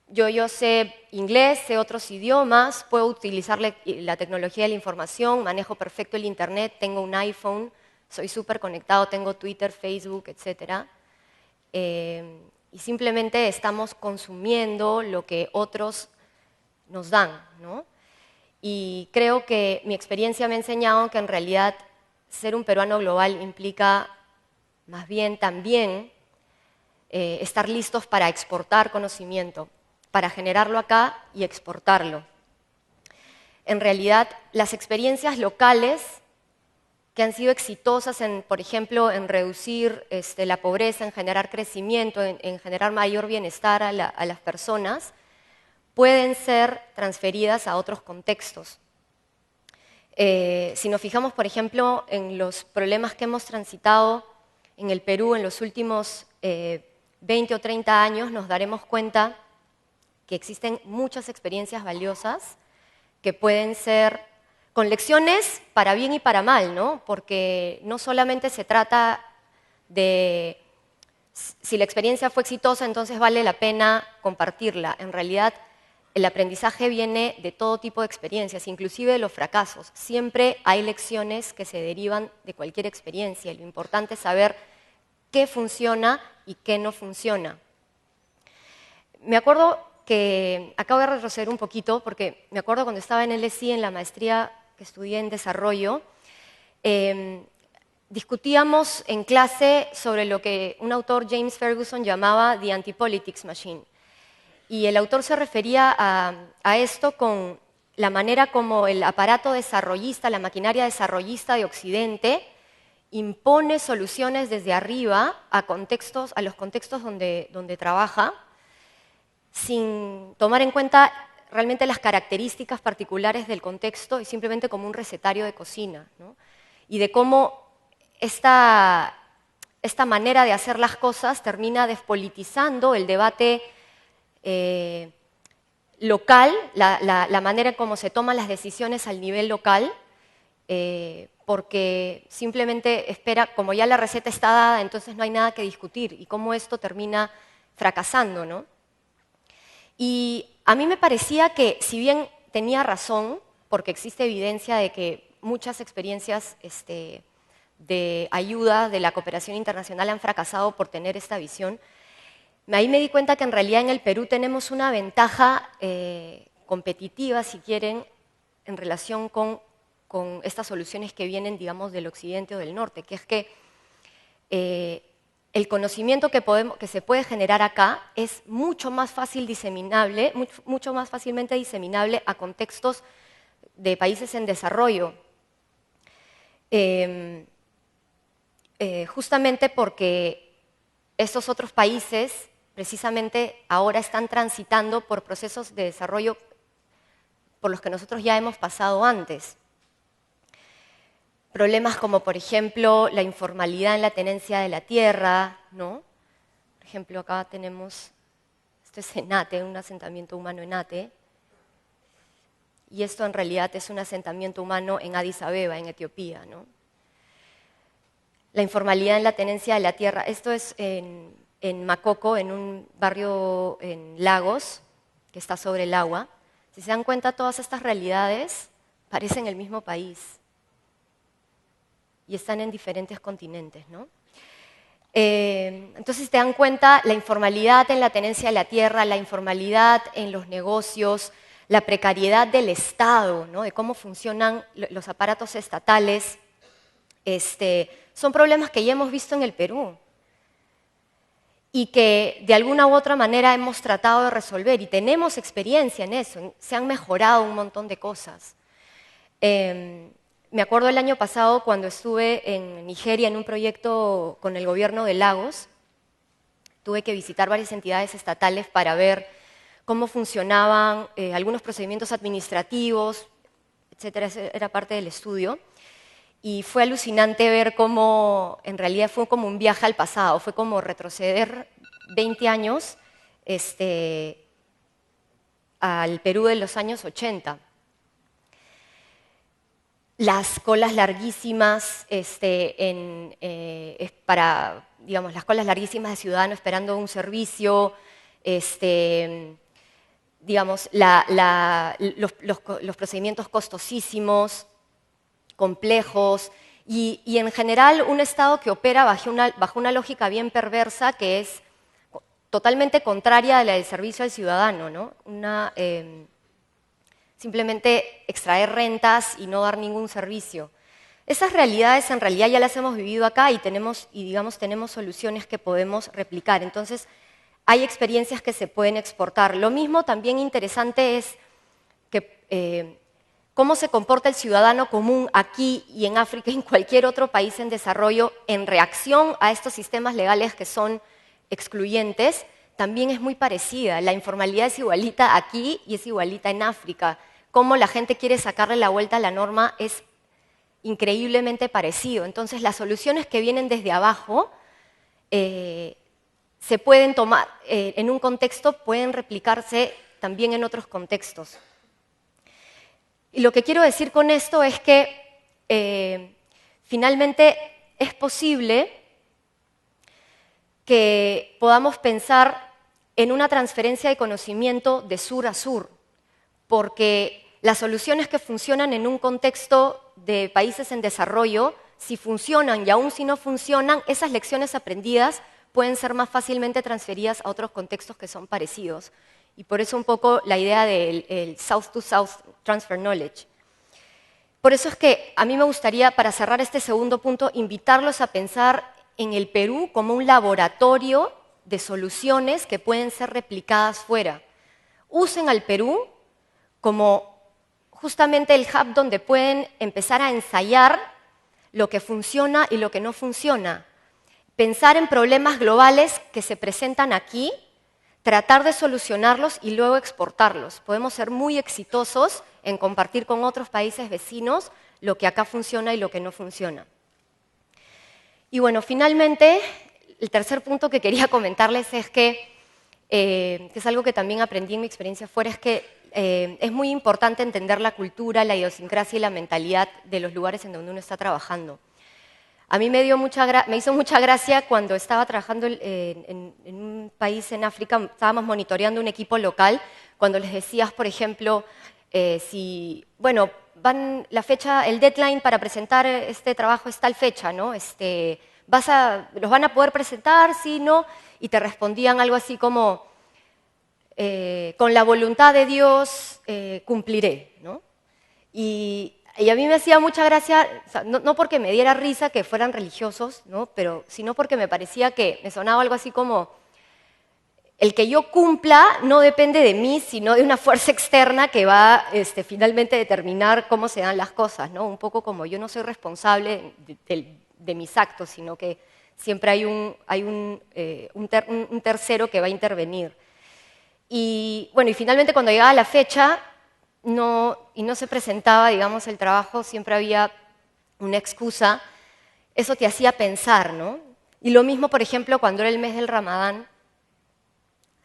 yo sé inglés, sé otros idiomas, puedo utilizar la tecnología de la información, manejo perfecto el internet, tengo un iPhone, soy súper conectado, tengo Twitter, Facebook, etc. Y simplemente estamos consumiendo lo que otros nos dan, ¿no? Y creo que mi experiencia me ha enseñado que en realidad ser un peruano global implica más bien también estar listos para exportar conocimiento, para generarlo acá y exportarlo. En realidad, las experiencias locales que han sido exitosas, por ejemplo, en reducir la pobreza, en generar crecimiento, en generar mayor bienestar a las personas, pueden ser transferidas a otros contextos. Si nos fijamos, por ejemplo, en los problemas que hemos transitado en el Perú en los últimos 20 o 30 años, nos daremos cuenta que existen muchas experiencias valiosas que pueden ser con lecciones para bien y para mal, ¿no? Porque no solamente se trata de si la experiencia fue exitosa, entonces vale la pena compartirla. En realidad, el aprendizaje viene de todo tipo de experiencias, inclusive de los fracasos. Siempre hay lecciones que se derivan de cualquier experiencia y lo importante es saber qué funciona y qué no funciona. Me acuerdo que, acabo de retroceder un poquito, porque me acuerdo cuando estaba en LSI, en la maestría que estudié en desarrollo, discutíamos en clase sobre lo que un autor, James Ferguson, llamaba The Anti-Politics Machine. Y el autor se refería a esto con la manera como el aparato desarrollista, la maquinaria desarrollista de Occidente, impone soluciones desde arriba a los contextos donde trabaja, sin tomar en cuenta realmente las características particulares del contexto y simplemente como un recetario de cocina, ¿no? Y de cómo esta manera de hacer las cosas termina despolitizando el debate local, la manera en cómo se toman las decisiones al nivel local, porque simplemente espera, como ya la receta está dada, entonces no hay nada que discutir, y cómo esto termina fracasando, ¿no? Y a mí me parecía que, si bien tenía razón, porque existe evidencia de que muchas experiencias de ayuda de la cooperación internacional han fracasado por tener esta visión, ahí me di cuenta que en realidad en el Perú tenemos una ventaja competitiva, si quieren, en relación con estas soluciones que vienen, digamos, del occidente o del norte, que es que el conocimiento que se puede generar acá es mucho más fácil diseminable, mucho más fácilmente diseminable a contextos de países en desarrollo. Justamente porque estos otros países precisamente ahora están transitando por procesos de desarrollo por los que nosotros ya hemos pasado antes. Problemas como, por ejemplo, la informalidad en la tenencia de la tierra, ¿no? Por ejemplo, acá tenemos, esto es Enate, un asentamiento humano en Enate, y esto en realidad es un asentamiento humano en Addis Abeba, en Etiopía, ¿no? La informalidad en la tenencia de la tierra, esto es en Makoko, en un barrio en Lagos, que está sobre el agua. Si se dan cuenta, todas estas realidades parecen el mismo país y están en diferentes continentes, ¿no? Entonces, te dan cuenta la informalidad en la tenencia de la tierra, la informalidad en los negocios, la precariedad del Estado, ¿no? De cómo funcionan los aparatos estatales. Son problemas que ya hemos visto en el Perú y que de alguna u otra manera hemos tratado de resolver y tenemos experiencia en eso, se han mejorado un montón de cosas. Me acuerdo el año pasado cuando estuve en Nigeria en un proyecto con el gobierno de Lagos, tuve que visitar varias entidades estatales para ver cómo funcionaban algunos procedimientos administrativos, etcétera, era parte del estudio. Y fue alucinante ver cómo, en realidad fue como un viaje al pasado, fue como retroceder 20 años al Perú de los años 80. Las colas larguísimas para, digamos, las colas larguísimas de ciudadanos esperando un servicio, digamos, los procedimientos costosísimos, complejos y en general un Estado que opera bajo una lógica bien perversa que es totalmente contraria a la del servicio al ciudadano, ¿no? Simplemente extraer rentas y no dar ningún servicio. Esas realidades en realidad ya las hemos vivido acá y tenemos soluciones que podemos replicar. Entonces, hay experiencias que se pueden exportar. Lo mismo también interesante es que cómo se comporta el ciudadano común aquí y en África y en cualquier otro país en desarrollo en reacción a estos sistemas legales que son excluyentes, también es muy parecida. La informalidad es igualita aquí y es igualita en África. Cómo la gente quiere sacarle la vuelta a la norma es increíblemente parecido. Entonces, las soluciones que vienen desde abajo se pueden tomar en un contexto, pueden replicarse también en otros contextos. Y lo que quiero decir con esto es que finalmente es posible que podamos pensar en una transferencia de conocimiento de sur a sur, porque las soluciones que funcionan en un contexto de países en desarrollo, si funcionan y aún si no funcionan, esas lecciones aprendidas pueden ser más fácilmente transferidas a otros contextos que son parecidos. Y por eso un poco la idea del South-to-South Transfer Knowledge. Por eso es que a mí me gustaría, para cerrar este segundo punto, invitarlos a pensar en el Perú como un laboratorio de soluciones que pueden ser replicadas fuera. Usen al Perú como justamente el hub donde pueden empezar a ensayar lo que funciona y lo que no funciona. Pensar en problemas globales que se presentan aquí, tratar de solucionarlos y luego exportarlos. Podemos ser muy exitosos en compartir con otros países vecinos lo que acá funciona y lo que no funciona. Y bueno, finalmente, el tercer punto que quería comentarles es que es algo que también aprendí en mi experiencia afuera, es que es muy importante entender la cultura, la idiosincrasia y la mentalidad de los lugares en donde uno está trabajando. A mí me hizo mucha gracia cuando estaba trabajando en un país en África, estábamos monitoreando un equipo local, cuando les decías, por ejemplo, la fecha, el deadline para presentar este trabajo es tal fecha, ¿no? ¿Los van a poder presentar? Sí, no. Y te respondían algo así como, con la voluntad de Dios cumpliré, ¿no? Y Y a mí me hacía mucha gracia, o sea, no porque me diera risa que fueran religiosos, ¿no? Pero sino porque me parecía que me sonaba algo así como, el que yo cumpla no depende de mí, sino de una fuerza externa que va finalmente a determinar cómo se dan las cosas, ¿no? Un poco como yo no soy responsable de mis actos, sino que siempre hay un tercero que va a intervenir. Y bueno, y finalmente cuando llegaba la fecha no se presentaba, digamos, el trabajo, siempre había una excusa. Eso te hacía pensar, ¿no? Y lo mismo, por ejemplo, cuando era el mes del Ramadán,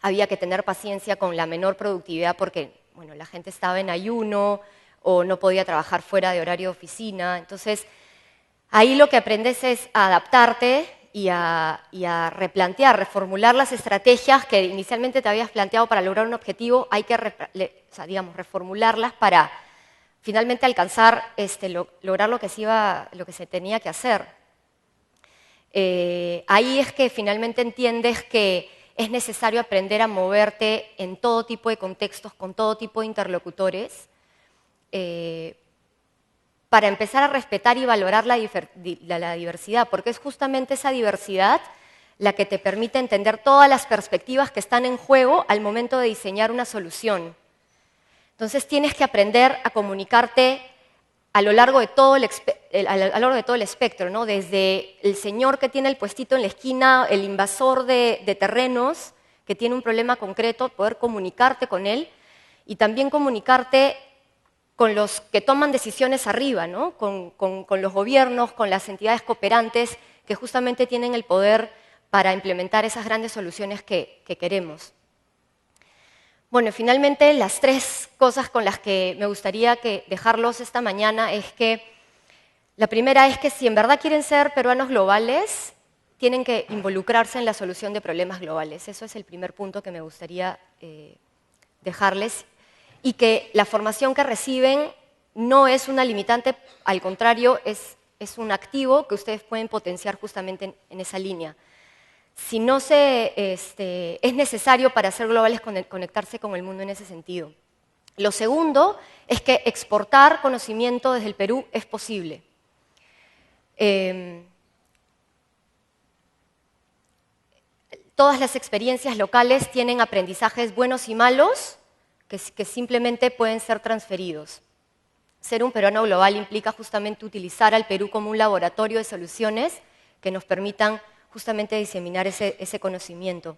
había que tener paciencia con la menor productividad porque, bueno, la gente estaba en ayuno o no podía trabajar fuera de horario de oficina. Entonces, ahí lo que aprendes es a adaptarte y a replantear, reformular las estrategias que inicialmente te habías planteado para lograr un objetivo, hay que reformularlas para finalmente alcanzar, lograr lo que se tenía que hacer. Ahí es que finalmente entiendes que es necesario aprender a moverte en todo tipo de contextos, con todo tipo de interlocutores, para empezar a respetar y valorar la diversidad, porque es justamente esa diversidad la que te permite entender todas las perspectivas que están en juego al momento de diseñar una solución. Entonces tienes que aprender a comunicarte a lo largo de todo el espectro, ¿no? Desde el señor que tiene el puestito en la esquina, el invasor de terrenos, que tiene un problema concreto, poder comunicarte con él y también comunicarte con los que toman decisiones arriba, ¿no? Con los gobiernos, con las entidades cooperantes que justamente tienen el poder para implementar esas grandes soluciones que queremos. Bueno, finalmente las tres cosas con las que me gustaría dejarlos esta mañana es que la primera es que si en verdad quieren ser peruanos globales, tienen que involucrarse en la solución de problemas globales. Eso es el primer punto que me gustaría dejarles. Y que la formación que reciben no es una limitante, al contrario, es un activo que ustedes pueden potenciar justamente en esa línea. Si no es necesario para ser globales conectarse con el mundo en ese sentido. Lo segundo es que exportar conocimiento desde el Perú es posible. Todas las experiencias locales tienen aprendizajes buenos y malos que simplemente pueden ser transferidos. Ser un peruano global implica justamente utilizar al Perú como un laboratorio de soluciones que nos permitan justamente diseminar ese conocimiento.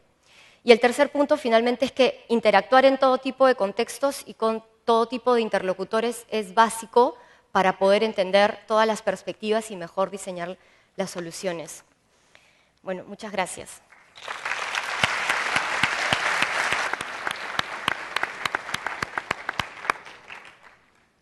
Y el tercer punto, finalmente, es que interactuar en todo tipo de contextos y con todo tipo de interlocutores es básico para poder entender todas las perspectivas y mejor diseñar las soluciones. Bueno, muchas gracias.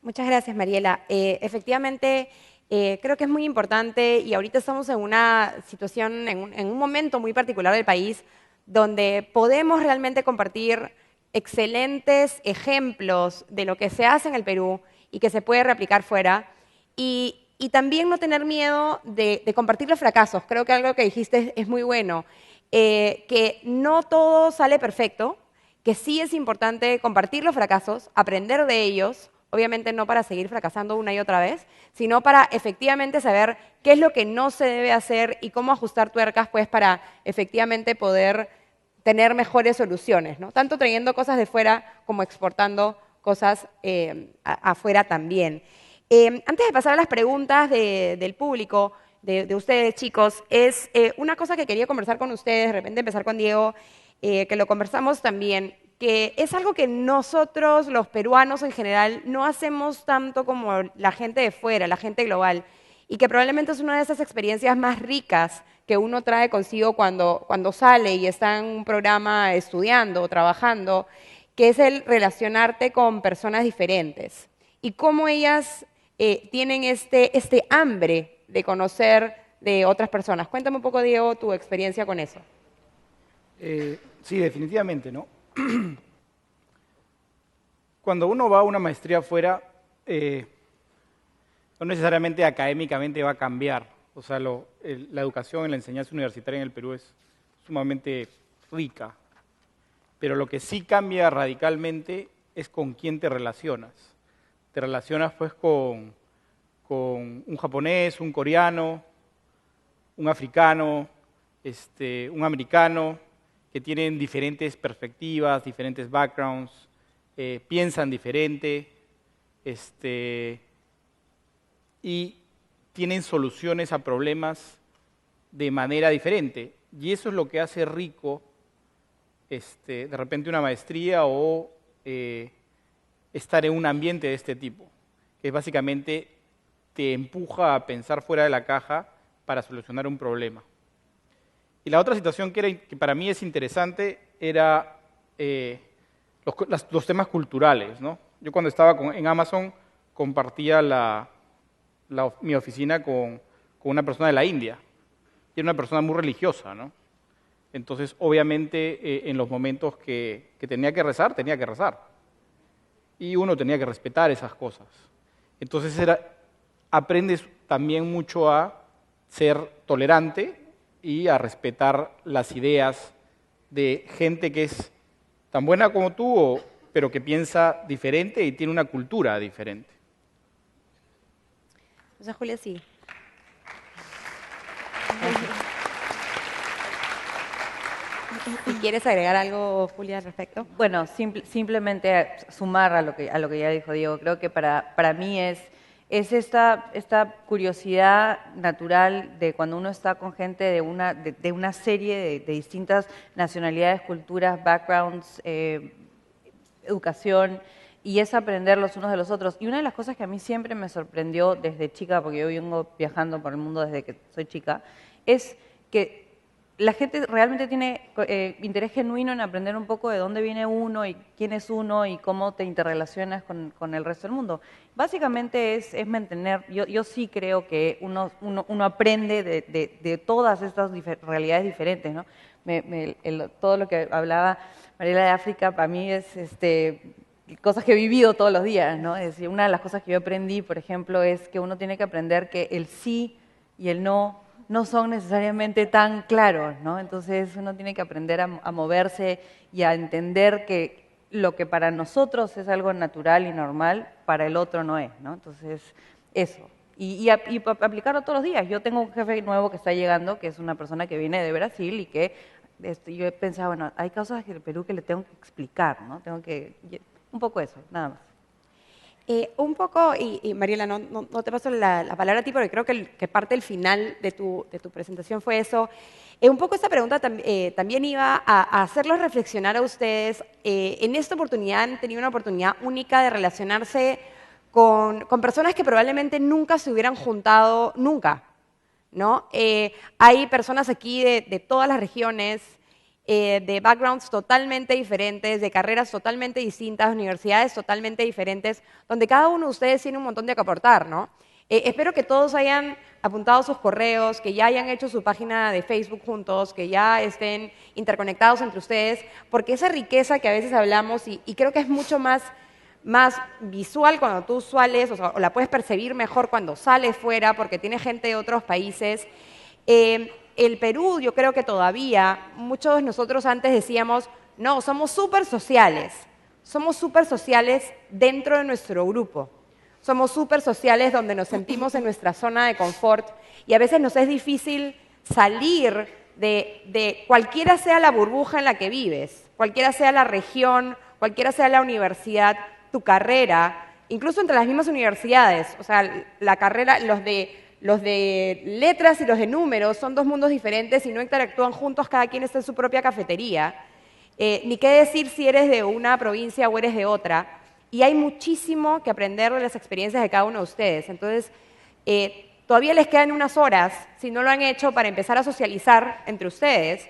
Muchas gracias, Mariela. Efectivamente, creo que es muy importante y ahorita estamos en una situación, en un momento muy particular del país donde podemos realmente compartir excelentes ejemplos de lo que se hace en el Perú y que se puede replicar fuera y también no tener miedo de compartir los fracasos. Creo que algo que dijiste es muy bueno, que no todo sale perfecto, que sí es importante compartir los fracasos, aprender de ellos, obviamente no para seguir fracasando una y otra vez, sino para efectivamente saber qué es lo que no se debe hacer y cómo ajustar tuercas pues, para efectivamente poder tener mejores soluciones, ¿no? Tanto trayendo cosas de fuera como exportando cosas afuera también. Antes de pasar a las preguntas del público, de ustedes chicos, es una cosa que quería conversar con ustedes, de repente empezar con Diego, que lo conversamos también, que es algo que nosotros, los peruanos en general, no hacemos tanto como la gente de fuera, la gente global, y que probablemente es una de esas experiencias más ricas que uno trae consigo cuando sale y está en un programa estudiando o trabajando, que es el relacionarte con personas diferentes y cómo ellas tienen este hambre de conocer de otras personas. Cuéntame un poco, Diego, tu experiencia con eso. Sí, definitivamente, ¿no? Cuando uno va a una maestría afuera, no necesariamente académicamente va a cambiar. O sea, la educación en la enseñanza universitaria en el Perú es sumamente rica. Pero lo que sí cambia radicalmente es con quién te relacionas. Te relacionas pues con con un japonés, un coreano, un africano, un americano, que tienen diferentes perspectivas, diferentes backgrounds, piensan diferente, y tienen soluciones a problemas de manera diferente. Y eso es lo que hace rico de repente una maestría o estar en un ambiente de este tipo, que básicamente te empuja a pensar fuera de la caja para solucionar un problema. Y la otra situación que para mí es interesante era los temas culturales, ¿no? Yo cuando estaba en Amazon compartía mi oficina con una persona de la India, y era una persona muy religiosa, ¿no? Entonces, obviamente, en los momentos que tenía que rezar, tenía que rezar. Y uno tenía que respetar esas cosas. Entonces, aprendes también mucho a ser tolerante y a respetar las ideas de gente que es tan buena como tú, pero que piensa diferente y tiene una cultura diferente. O sea, Julia, sí. ¿Y quieres agregar algo, Julia, al respecto? Bueno, simplemente sumar a lo que ya dijo Diego. Creo que para mí es esta curiosidad natural de cuando uno está con gente de una serie de distintas nacionalidades, culturas, backgrounds, educación, y es aprender los unos de los otros. Y una de las cosas que a mí siempre me sorprendió desde chica, porque yo vengo viajando por el mundo desde que soy chica, es que la gente realmente tiene interés genuino en aprender un poco de dónde viene uno y quién es uno y cómo te interrelacionas con el resto del mundo. Básicamente es mantener, yo sí creo que uno aprende de todas estas realidades diferentes, ¿no? Todo lo que hablaba Mariela de África para mí es cosas que he vivido todos los días, ¿no? Es decir, una de las cosas que yo aprendí, por ejemplo, es que uno tiene que aprender que el sí y el no son necesariamente tan claros, ¿no? Entonces uno tiene que aprender a moverse y a entender que lo que para nosotros es algo natural y normal, para el otro no es, ¿no? Entonces, eso. Y aplicarlo todos los días. Yo tengo un jefe nuevo que está llegando, que es una persona que viene de Brasil y que yo he pensado, bueno, hay cosas del Perú que le tengo que explicar, ¿no? Un poco eso, nada más. Un poco, y Mariela, no te paso la palabra a ti, porque creo que parte del final de tu presentación fue eso. Un poco esta pregunta también iba a hacerlos reflexionar a ustedes. En esta oportunidad han tenido una oportunidad única de relacionarse con personas que probablemente nunca se hubieran juntado, nunca, ¿no? Hay personas aquí de todas las regiones, de backgrounds totalmente diferentes, de carreras totalmente distintas, universidades totalmente diferentes, donde cada uno de ustedes tiene un montón de que aportar, ¿no? Espero que todos hayan apuntado sus correos, que ya hayan hecho su página de Facebook juntos, que ya estén interconectados entre ustedes, porque esa riqueza que a veces hablamos, y creo que es mucho más visual cuando tú sales, o la puedes percibir mejor cuando sales fuera, porque tiene gente de otros países. El Perú, yo creo que todavía, muchos de nosotros antes decíamos, no, somos súper sociales dentro de nuestro grupo, somos súper sociales donde nos sentimos en nuestra zona de confort y a veces nos es difícil salir de cualquiera sea la burbuja en la que vives, cualquiera sea la región, cualquiera sea la universidad, tu carrera, incluso entre las mismas universidades, o sea, la carrera, los de letras y los de números son dos mundos diferentes y no interactúan juntos, cada quien está en su propia cafetería. Ni qué decir si eres de una provincia o eres de otra. Y hay muchísimo que aprender de las experiencias de cada uno de ustedes. Entonces, todavía les quedan unas horas, si no lo han hecho, para empezar a socializar entre ustedes,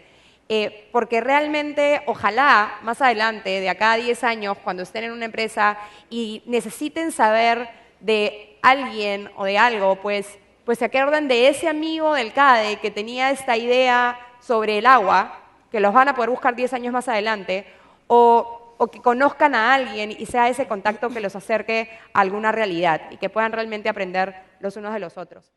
porque realmente, ojalá, más adelante, de acá a 10 años, cuando estén en una empresa y necesiten saber de alguien o de algo, pues se acuerdan de ese amigo del CADE que tenía esta idea sobre el agua, que los van a poder buscar 10 años más adelante, o que conozcan a alguien y sea ese contacto que los acerque a alguna realidad y que puedan realmente aprender los unos de los otros.